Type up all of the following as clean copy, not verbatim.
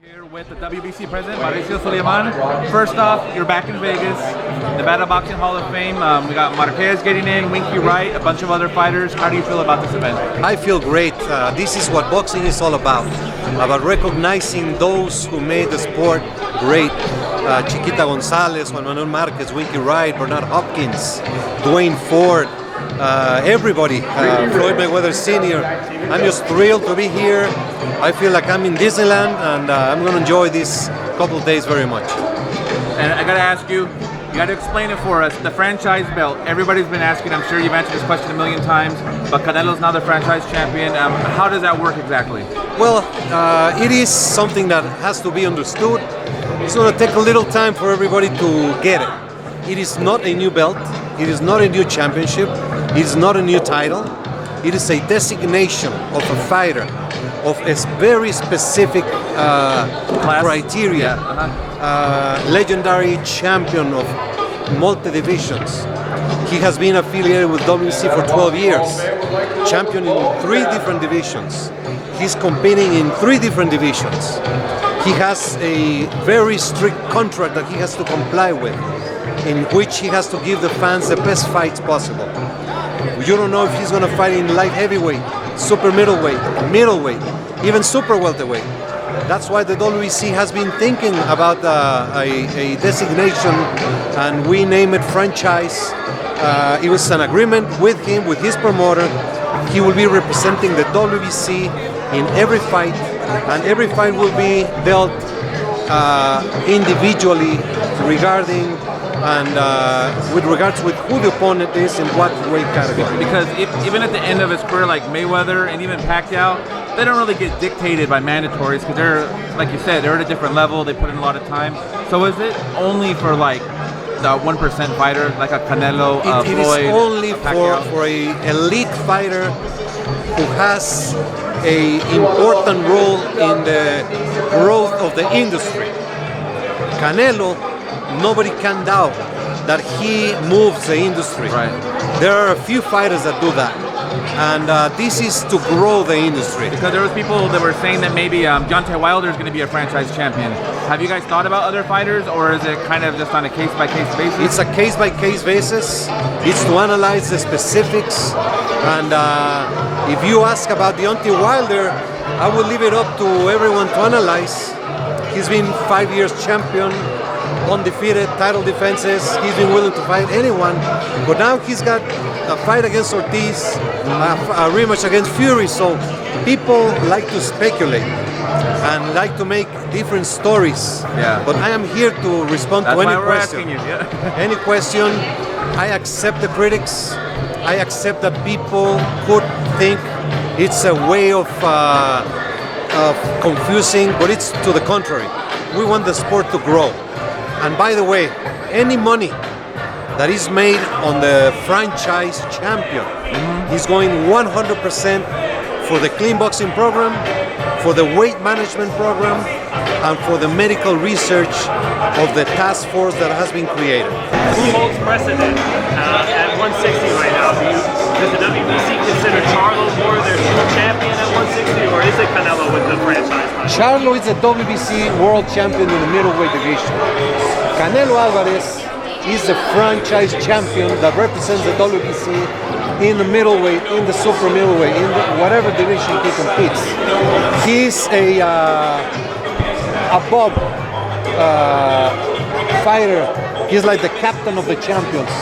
Here with the WBC president, Mauricio Suleiman. First off, you're back in Vegas, Nevada Boxing Hall of Fame. We got Marquez getting in, Winky Wright, a bunch of other fighters. How do you feel about this event? I feel great. This is what boxing is all about recognizing those who made the sport great. Chiquita Gonzalez, Juan Manuel Marquez, Winky Wright, Bernard Hopkins, Dwayne Ford, everybody, Floyd Mayweather Sr. I'm just thrilled to be here. I feel like I'm in Disneyland, and I'm going to enjoy this couple of days very much. And I got to ask you, you got to explain it for us. The franchise belt, everybody's been asking, I'm sure you've answered this question a million times, but Canelo's now the franchise champion. How does that work exactly? Well, it is something that has to be understood. It's going to take a little time for everybody to get it. It is not a new belt. It is not a new championship. It is not a new title. It is a designation of a fighter of a very specific criteria. Legendary champion of multi-divisions. He has been affiliated with WBC for 12 years. Champion in 3 different divisions. He's competing in 3 different divisions. He has a very strict contract that he has to comply with, in which he has to give the fans the best fights possible. You don't know if he's going to fight in light heavyweight, super middleweight, even super welterweight. That's why the WBC has been thinking about a designation, and we name it franchise. It was an agreement with him, with his promoter. He will be representing the WBC in every fight, and every fight will be dealt individually regarding and with regards with who the opponent is in what weight category. Because even at the end of his career, like Mayweather and even Pacquiao, they don't really get dictated by mandatories because they're, like you said, they're at a different level. They put in a lot of time. So is it only for like the 1% fighter, like a Canelo, Floyd? It is only for a elite fighter who has a important role in the growth of the industry. Canelo, nobody can doubt that he moves the industry. Right. There are a few fighters that do that, and this is to grow the industry. Because there was people that were saying that maybe Deontay Wilder is going to be a franchise champion. Have you guys thought about other fighters, or is it kind of just on a case-by-case basis? It's a case-by-case basis. It's to analyze the specifics, and if you ask about Deontay Wilder, I will leave it up to everyone to analyze. He's been 5 years champion, undefeated, title defenses. He's been willing to fight anyone, but now he's got a fight against Ortiz, a rematch against Fury. So people like to speculate and like to make different stories. Yeah. But I am here to respond That's to any why we're question. asking you. Yeah. Any question. I accept the critics. I accept that people could think it's a way of confusing, but it's to the contrary. We want the sport to grow. And by the way, any money that is made on the franchise champion is going 100% for the clean boxing program, for the weight management program, and for the medical research of the task force that has been created. Who holds precedent at 160 right now? Does the WBC consider Charlo more their true champion at 160, or is it Canelo with the franchise? Charlo is a WBC world champion in the middleweight division. Canelo Alvarez is the franchise champion that represents the WBC in the middleweight, in the super middleweight, in whatever division he competes. He's a above fighter. He's like the captain of the champions.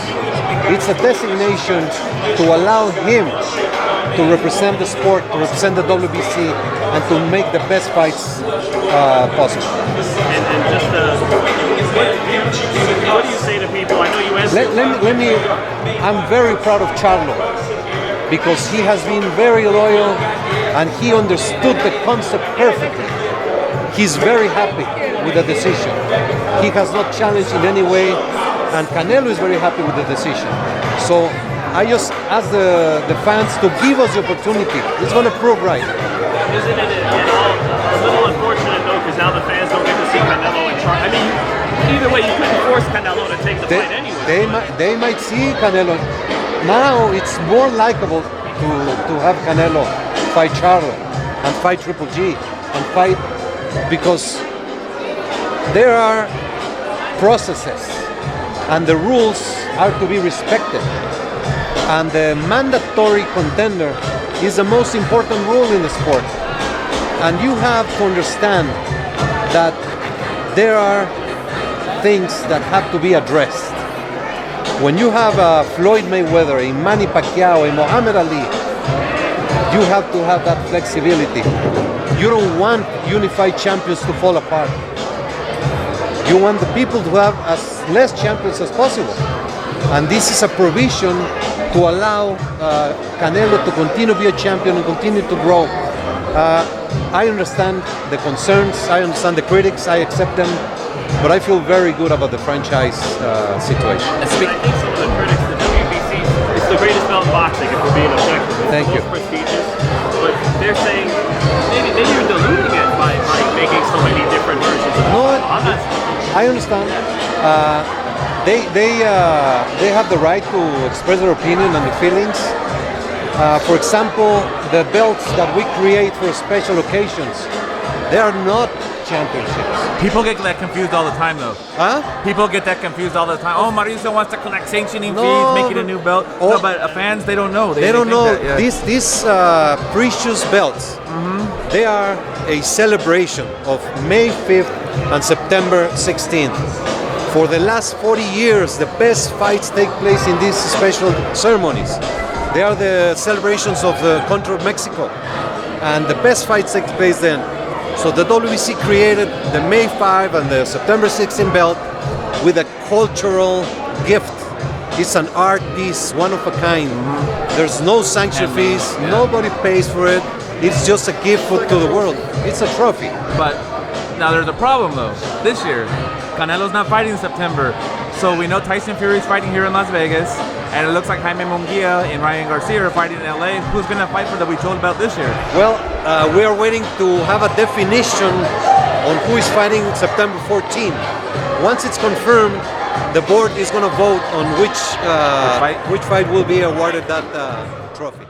It's a designation to allow him to represent the sport, to represent the WBC, and to make the best fights possible. And just what do you say to people? I know you answered. Let me. I'm very proud of Charlo because he has been very loyal and he understood the concept perfectly. He's very happy with the decision. He has not challenged in any way, and Canelo is very happy with the decision. So I just ask the fans to give us the opportunity. It's going to prove right. Isn't it a little unfortunate though, because now the fans don't get to see Canelo and Charlo? I mean, either way, you couldn't force Canelo to take the fight anyway. They might see Canelo. Now it's more likable to have Canelo fight Charlo and fight Triple G and fight, because there are processes, and the rules are to be respected. And the mandatory contender is the most important rule in the sport. And you have to understand that there are things that have to be addressed. When you have a Floyd Mayweather, a Manny Pacquiao, a Muhammad Ali, you have to have that flexibility. You don't want unified champions to fall apart. You want the people to have as less champions as possible. And this is a provision to allow Canelo to continue to be a champion and continue to grow. I understand the concerns, I understand the critics, I accept them, but I feel very good about the franchise situation. I think some of the critics, the WBC, it's the greatest belt in boxing if we're being objective. It's Thank the you. most prestigious, but they're saying maybe you're diluting it by making so many different versions of it. No, I'm not. I understand. They have the right to express their opinion and their feelings. For example, the belts that we create for special occasions, they are not championships. People get that confused all the time, though. Huh? People get that confused all the time. Oh, Mauricio wants to collect sanctioning No, fees, making a new belt. oh. No, but fans, they don't know. They don't think know that, yeah. these precious belts. They are a celebration of May 5th and September 16th. For the last 40 years, the best fights take place in these special ceremonies. They are the celebrations of the country of Mexico, and the best fights take place then. So the WBC created the May 5 and the September 16 belt with a cultural gift. It's an art piece, one of a kind. There's no sanction fees, nobody pays for it. It's just a gift to the world. It's a trophy. But now there's a problem, though. This year, Canelo's not fighting in September. So we know Tyson Fury's fighting here in Las Vegas, and it looks like Jaime Munguia and Ryan Garcia are fighting in LA. Who's going to fight for the Huichol belt this year? Well, we are waiting to have a definition on who is fighting September 14. Once it's confirmed, the board is going to vote on which fight will be awarded that trophy.